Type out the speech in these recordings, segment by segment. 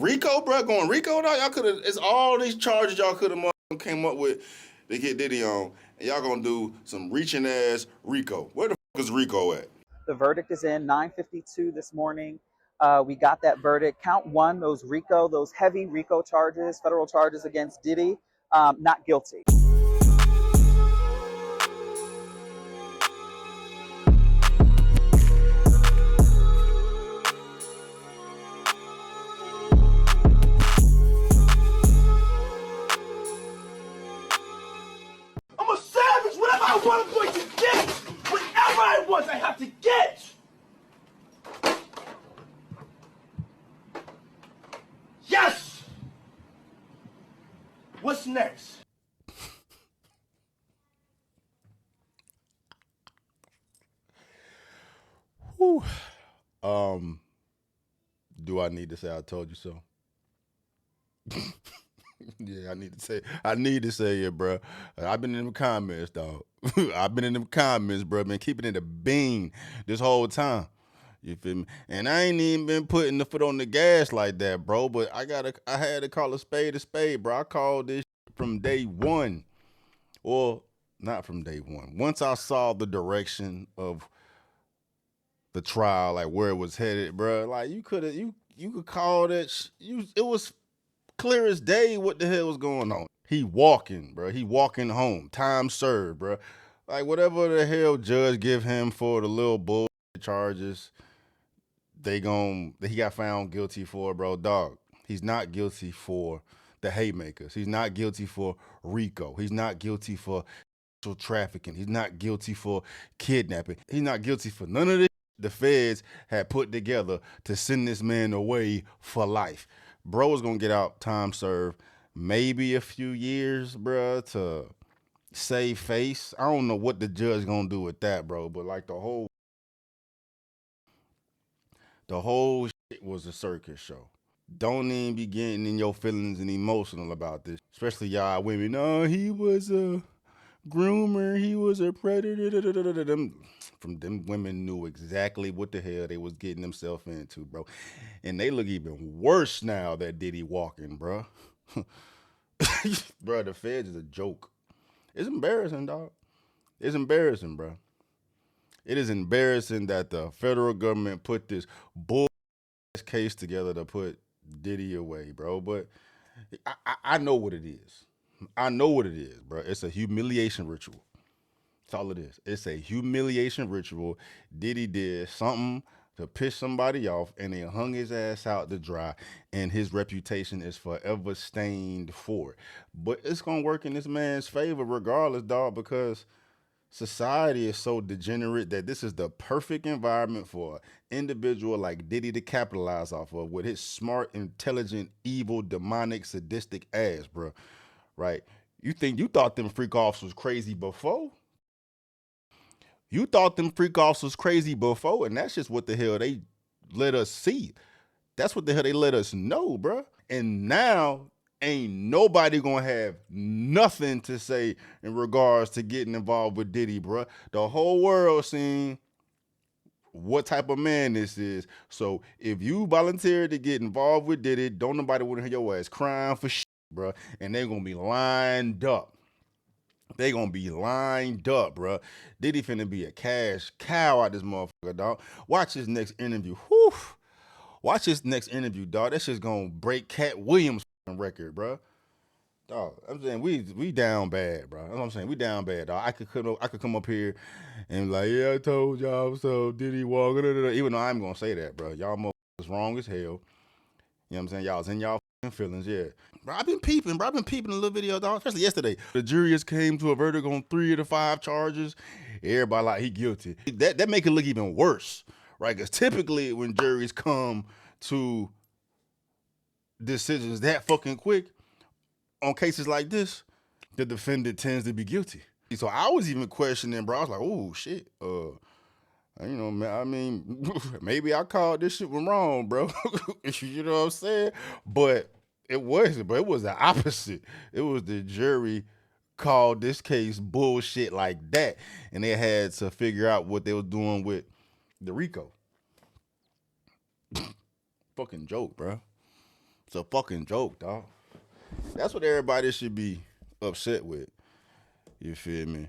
Rico, bro, going Rico, dog. Y'all could have. It's all these charges y'all could have came up with to get Diddy on, and y'all gonna do some reaching ass Rico. Where the fuck is Rico at? The verdict is in 9:52 this morning. We got that verdict. Count one, those those heavy RICO charges, federal charges against Diddy, not guilty. I'm a savage. Whatever I want, I'm going to get. Whatever I want, I have to get. Yes. What's next? Whew. Do I need to say I told you so? Yeah, I need to say it, bro. I've been in them comments, dog. I've been in them comments, bro. Been keeping it a bean this whole time. You feel me? And I ain't even been putting the foot on the gas like that, bro. But I had to call a spade, bro. I called this from day one. Well, not from day one. Once I saw the direction of the trial, like where it was headed, bro. Like you could call that. It was clear as day what the hell was going on. He walking, bro. He walking home. Time served, bro. Like whatever the hell judge give him for the little bullshit charges, he got found guilty for, bro. Dog. He's not guilty for the haymakers. He's not guilty for RICO. He's not guilty for trafficking. He's not guilty for kidnapping. He's not guilty for none of this the feds had put together to send this man away for life. Bro is gonna get out, time served, maybe a few years, bro, to save face. I don't know what the judge gonna do with that, bro, but like the whole shit was a circus show. Don't even be getting in your feelings and emotional about this, especially y'all women. No, he was a groomer, he was a predator. Them women knew exactly what the hell they was getting themselves into, bro. And they look even worse now that Diddy walking, bro. Bro, the feds is a joke. It's embarrassing, dog. It's embarrassing, bro. It is embarrassing that the federal government put this bull case together to put Diddy away, bro. But I know what it is. I know what it is, bro. It's a humiliation ritual. That's all it is. It's a humiliation ritual. Diddy did something to piss somebody off and they hung his ass out to dry, and his reputation is forever stained for it. But it's gonna work in this man's favor regardless, dog, because society is so degenerate that this is the perfect environment for an individual like Diddy to capitalize off of with his smart, intelligent, evil, demonic, sadistic ass, bro. Right? You thought them freak offs was crazy before? You thought them freak offs was crazy before, and that's just what the hell they let us see. That's what the hell they let us know, bro. And now ain't nobody gonna have nothing to say in regards to getting involved with Diddy, bro. The whole world seen what type of man this is. So if you volunteer to get involved with Diddy, don't nobody want to hear your ass crying for shit, bro. And they're gonna be lined up. They gonna be lined up, bro. Diddy finna be a cash cow out this motherfucker, dog. Watch his next interview. Whew. Watch his next interview, dog. That shit's gonna break Cat Williams' record, bro. Dog, I'm saying we down bad, bro. That's what I'm saying. We down bad, dog. I could come up here and be like, yeah, I told y'all so. Diddy walk, even though I'm gonna say that, bro. Y'all motherfuckers wrong as hell. You know what I'm saying? Y'all was in y'all feelings, yeah. Bro, I've been peeping, bro. I've been peeping a little video, dog, especially yesterday. The jury just came to a verdict on 3 of the 5 charges. Everybody like, he guilty. That make it look even worse, right? Because typically when juries come to decisions that fucking quick, on cases like this, the defendant tends to be guilty. So I was even questioning, bro. I was like, oh, shit. You know, man, I mean, maybe I called this shit wrong, bro. You know what I'm saying? But it wasn't, but it was the opposite. It was the jury called this case bullshit like that. And they had to figure out what they were doing with the RICO. Fucking joke, bro. It's a fucking joke, dog. That's what everybody should be upset with. You feel me?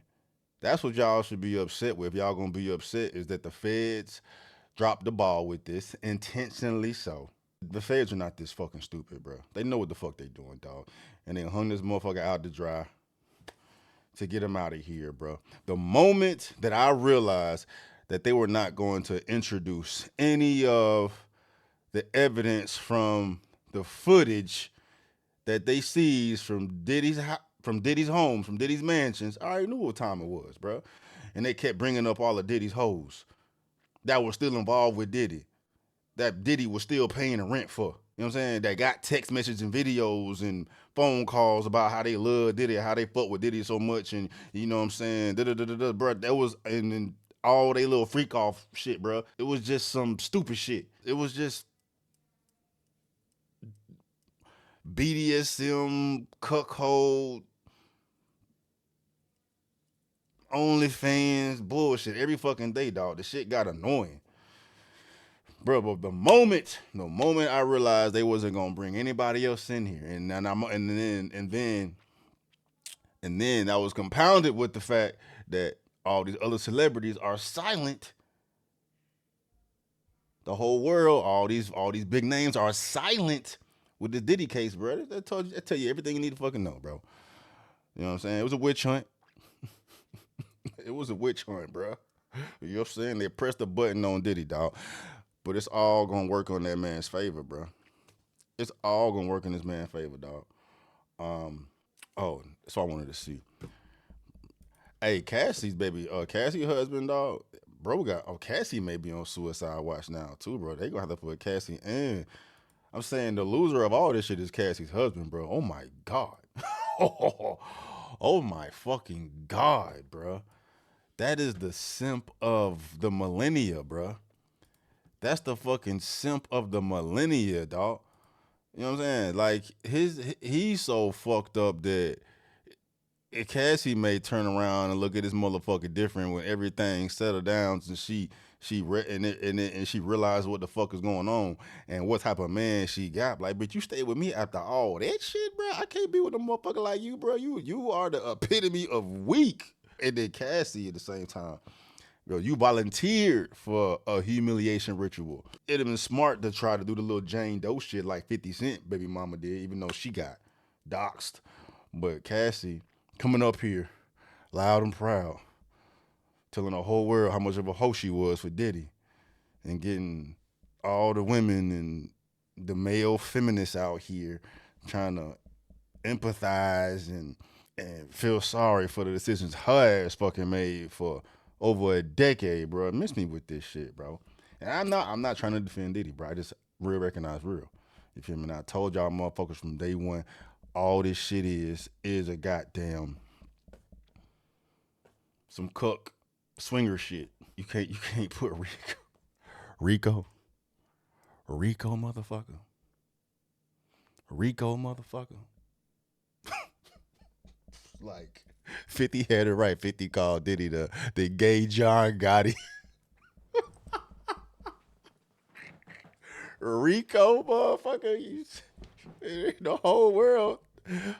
That's what y'all should be upset with. If y'all gonna be upset, is that the feds dropped the ball with this intentionally so. The feds are not this fucking stupid, bro. They know what the fuck they doing, dog. And they hung this motherfucker out to dry to get him out of here, bro. The moment that I realized that they were not going to introduce any of the evidence from the footage that they seized from Diddy's homes, from Diddy's mansions, I already knew what time it was, bro. And they kept bringing up all of Diddy's hoes that were still involved with Diddy, that Diddy was still paying the rent for. You know what I'm saying? That got text messages and videos and phone calls about how they love Diddy, how they fuck with Diddy so much, and you know what I'm saying? Bro, that was and all they little freak off shit, bro. It was just some stupid shit. It was just BDSM, cuckold, OnlyFans, bullshit every fucking day, dog. The shit got annoying. Bro, but the moment I realized they wasn't gonna bring anybody else in here, and then I was compounded with the fact that all these other celebrities are silent. The whole world, all these big names are silent with the Diddy case, bro. That tell you everything you need to fucking know, bro. You know what I'm saying? It was a witch hunt. It was a witch hunt, bro. You know what I'm saying? They pressed the button on Diddy, dog. But it's all gonna work on that man's favor, bro. It's all gonna work in this man's favor, dog. Oh, that's what I wanted to see. Hey, Cassie's baby, Cassie husband, dog. Bro got Cassie may be on suicide watch now too, bro. They gonna have to put Cassie in. I'm saying the loser of all this shit is Cassie's husband, bro. Oh my god. Oh my fucking god, bro. That is the simp of the millennia, bro. That's the fucking simp of the millennia, dog. You know what I'm saying? Like he's so fucked up that Cassie may turn around and look at this motherfucker different when everything settled down and and she realized what the fuck is going on and what type of man she got. Like, but you stayed with me after all that shit, bro. I can't be with a motherfucker like you, bro. You are the epitome of weak. And then Cassie at the same time. Yo, you volunteered for a humiliation ritual. It'd have been smart to try to do the little Jane Doe shit like 50 Cent baby mama did, even though she got doxxed. But Cassie coming up here loud and proud, telling the whole world how much of a hoe she was for Diddy and getting all the women and the male feminists out here trying to empathize and feel sorry for the decisions her ass fucking made for over a decade, bro. Miss me with this shit, bro. And I'm not trying to defend Diddy, bro. I just real recognize real. You feel me? And I told y'all motherfuckers from day one, all this shit is a goddamn some cuck swinger shit. You can't put Rico motherfucker. Rico motherfucker. Like 50 had it right. 50 called Diddy the gay John Gotti. Rico motherfucker. The whole world.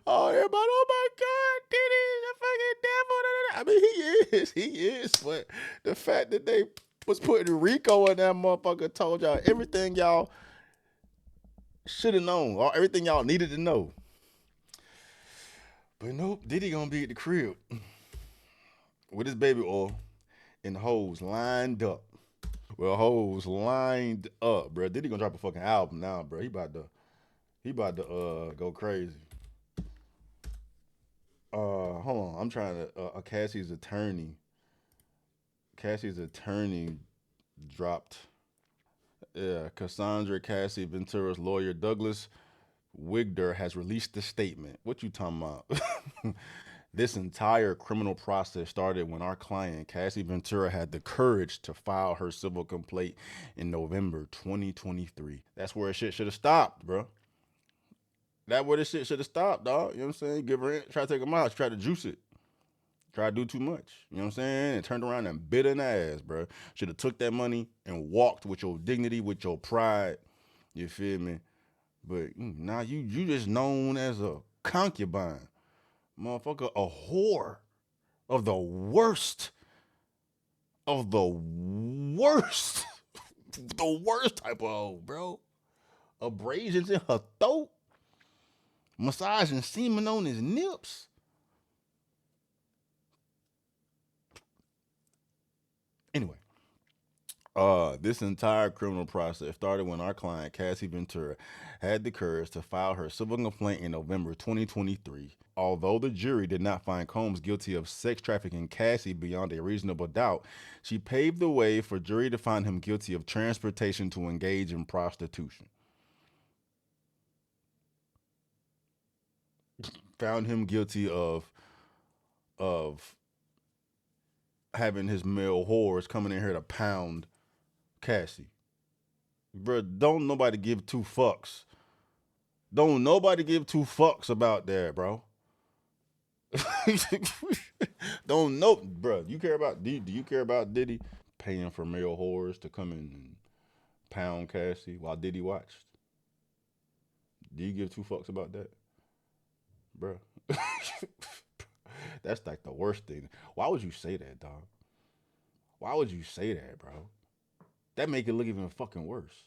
Oh, everybody, oh my God, Diddy is a fucking devil. I mean, he is. But the fact that they was putting Rico in that motherfucker told y'all everything y'all should have known, or everything y'all needed to know. But nope, Diddy gonna be at the crib with his baby oil and hoes lined up. Well, hoes lined up, bro. Diddy gonna drop a fucking album now, bro. He about to go crazy. Hold on. I'm trying to Cassie's attorney dropped. Yeah, Cassandra Cassie Ventura's lawyer Douglas Wigder has released the statement. What you talking about? This entire criminal process started when our client, Cassie Ventura, had the courage to file her civil complaint in November 2023. That's where shit should have stopped, bro. That where this shit should have stopped, dog. You know what I'm saying? Give her, try to take him out, try to juice it. Try to do too much. You know what I'm saying? And turned around and bit an ass, bro. Should have took that money and walked with your dignity, with your pride. You feel me? But now you just known as a concubine, motherfucker, a whore of the worst of the worst, the worst type of hoe, bro. Abrasions in her throat, massaging semen on his nips. Anyway, this entire criminal process started when our client, Cassie Ventura, had the courage to file her civil complaint in November 2023. Although the jury did not find Combs guilty of sex trafficking Cassie beyond a reasonable doubt, she paved the way for jury to find him guilty of transportation to engage in prostitution. Found him guilty of having his male whores coming in here to pound Cassie. Bro, don't nobody give two fucks. Don't nobody give two fucks about that, bro. Don't know, bro. You care about do you care about Diddy paying for male whores to come in and pound Cassie while Diddy watched? Do you give two fucks about that, bro? That's like the worst thing. Why would you say that, dog? Why would you say that, bro? That make it look even fucking worse.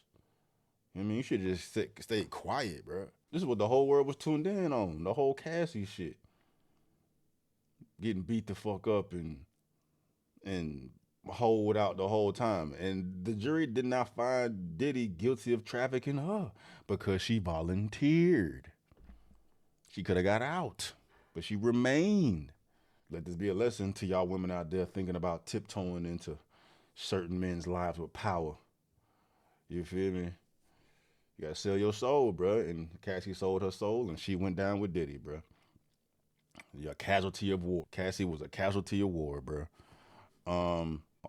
I mean, you should just stay quiet, bro. This is what the whole world was tuned in on. The whole Cassie shit, getting beat the fuck up and hold out the whole time. And the jury did not find Diddy guilty of trafficking her because she volunteered. She could have got out, but she remained. Let this be a lesson to y'all women out there thinking about tiptoeing into certain men's lives with power. You feel me? You gotta sell your soul, bro. And Cassie sold her soul, and she went down with Diddy, bro. You're a casualty of war. Cassie was a casualty of war, bro.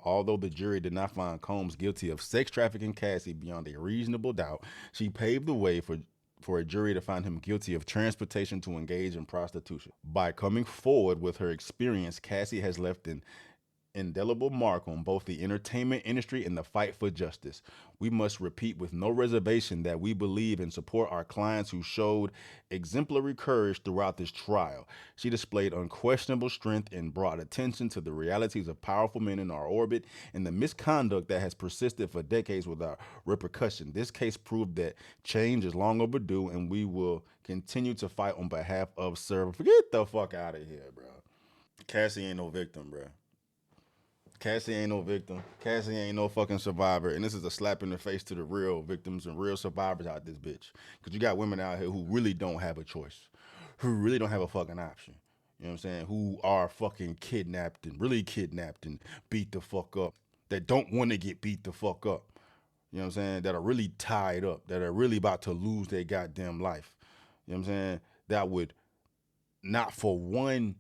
Although the jury did not find Combs guilty of sex trafficking Cassie beyond a reasonable doubt, she paved the way for a jury to find him guilty of transportation to engage in prostitution. By coming forward with her experience, Cassie has left an indelible mark on both the entertainment industry and the fight for justice. We must repeat with no reservation that we believe and support our clients who showed exemplary courage throughout this trial. She displayed unquestionable strength and brought attention to the realities of powerful men in our orbit and the misconduct that has persisted for decades without repercussion. This case proved that change is long overdue, and we will continue to fight on behalf of servants. Get the fuck out of here, bro. Cassie ain't no victim, bro. Cassie ain't no victim. Cassie ain't no fucking survivor. And this is a slap in the face to the real victims and real survivors out this bitch. Because you got women out here who really don't have a choice, who really don't have a fucking option. You know what I'm saying? Who are fucking kidnapped and really kidnapped and beat the fuck up. That don't want to get beat the fuck up. You know what I'm saying? That are really tied up. That are really about to lose their goddamn life. You know what I'm saying? That would not for one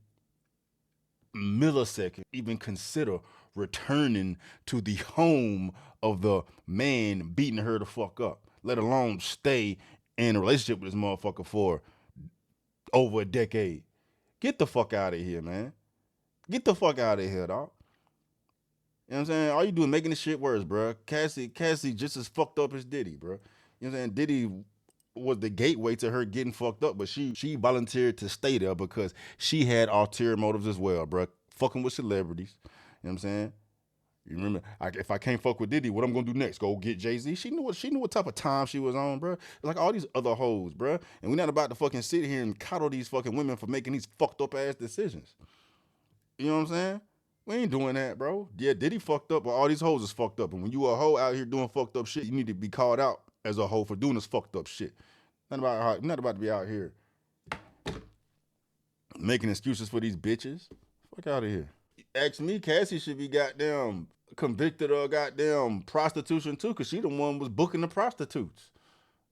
millisecond even consider returning to the home of the man beating her the fuck up, let alone stay in a relationship with this motherfucker for over a decade. Get the fuck out of here, man. Get the fuck out of here, dog. You know what I'm saying? All you doing making this shit worse, bro. Cassie just as fucked up as Diddy, bro. You know what I'm saying? Diddy was the gateway to her getting fucked up, but she volunteered to stay there because she had ulterior motives as well, bro. Fucking with celebrities. You know what I'm saying? You remember, if I can't fuck with Diddy, what I'm gonna do next? Go get Jay-Z? She knew what type of time she was on, bro. Like all these other hoes, bro. And we're not about to fucking sit here and coddle these fucking women for making these fucked up ass decisions. You know what I'm saying? We ain't doing that, bro. Yeah, Diddy fucked up, but all these hoes is fucked up. And when you a hoe out here doing fucked up shit, you need to be called out as a hoe for doing this fucked up shit. Not about to be out here making excuses for these bitches. Fuck out of here. Ask me, Cassie should be goddamn convicted of goddamn prostitution too, cause she the one was booking the prostitutes.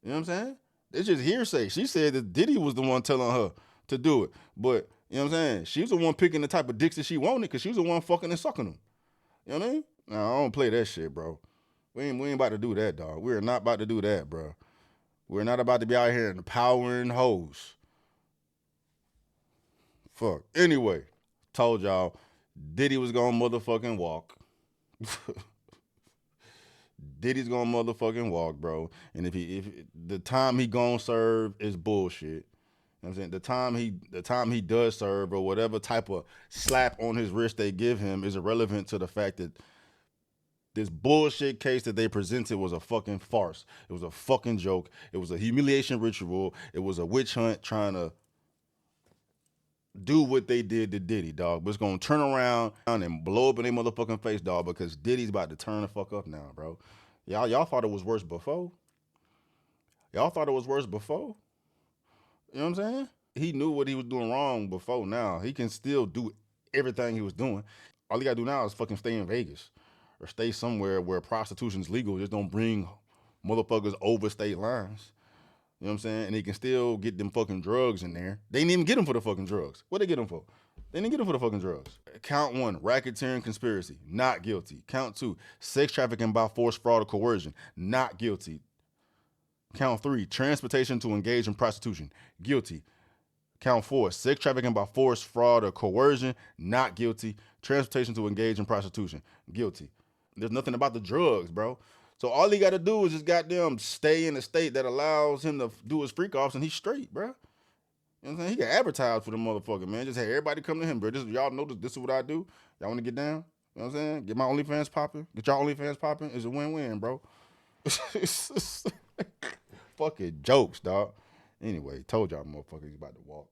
You know what I'm saying? It's just hearsay. She said that Diddy was the one telling her to do it, but you know what I'm saying? She was the one picking the type of dicks that she wanted, cause she was the one fucking and sucking them. You know what I mean? No, I don't play that shit, bro. We ain't about to do that, dog. We're not about to do that, bro. We're not about to be out here empowering hoes. Fuck. Anyway, told y'all Diddy was gonna motherfucking walk. Diddy's gonna motherfucking walk, bro. And if the time he gonna serve is bullshit. You know what I'm saying? The time he does serve or whatever type of slap on his wrist they give him is irrelevant to the fact that this bullshit case that they presented was a fucking farce. It was a fucking joke. It was a humiliation ritual. It was a witch hunt trying to do what they did to Diddy, dog. But it's gonna turn around and blow up in their motherfucking face, dog, because Diddy's about to turn the fuck up now, bro. Y'all thought it was worse before. Y'all thought it was worse before. You know what I'm saying? He knew what he was doing wrong before. Now he can still do everything he was doing. All he gotta do now is fucking stay in Vegas or stay somewhere where prostitution's legal. Just don't bring motherfuckers over state lines. You know what I'm saying? And he can still get them fucking drugs in there. They didn't even get them for the fucking drugs. What they get them for? They didn't get them for the fucking drugs. Count 1, racketeering conspiracy, not guilty. Count 2, sex trafficking by force, fraud, or coercion, not guilty. Count 3, transportation to engage in prostitution, guilty. Count 4, sex trafficking by force, fraud, or coercion, not guilty. Transportation to engage in prostitution, guilty. There's nothing about the drugs, bro. So all he got to do is just goddamn stay in a state that allows him to do his freak offs, and he's straight, bro. You know what I'm saying? He can advertise for the motherfucker, man. Just have everybody come to him, bro. Y'all know this is what I do. Y'all want to get down? You know what I'm saying? Get my OnlyFans popping. Get y'all OnlyFans popping. It's a win-win, bro. Fucking jokes, dog. Anyway, told y'all motherfuckers about to walk.